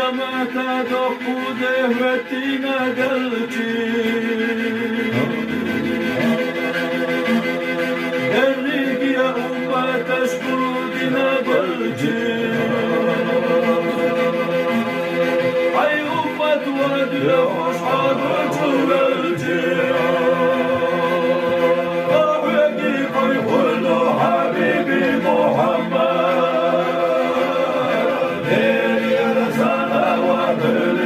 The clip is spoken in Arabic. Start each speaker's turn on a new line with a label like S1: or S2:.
S1: متى دق دهوتنا قلبي الريق يا أبا تشكودنا قلبي أي أبا تودي أصحاب جولتي حبيبي محمد يا رسالة وبلاد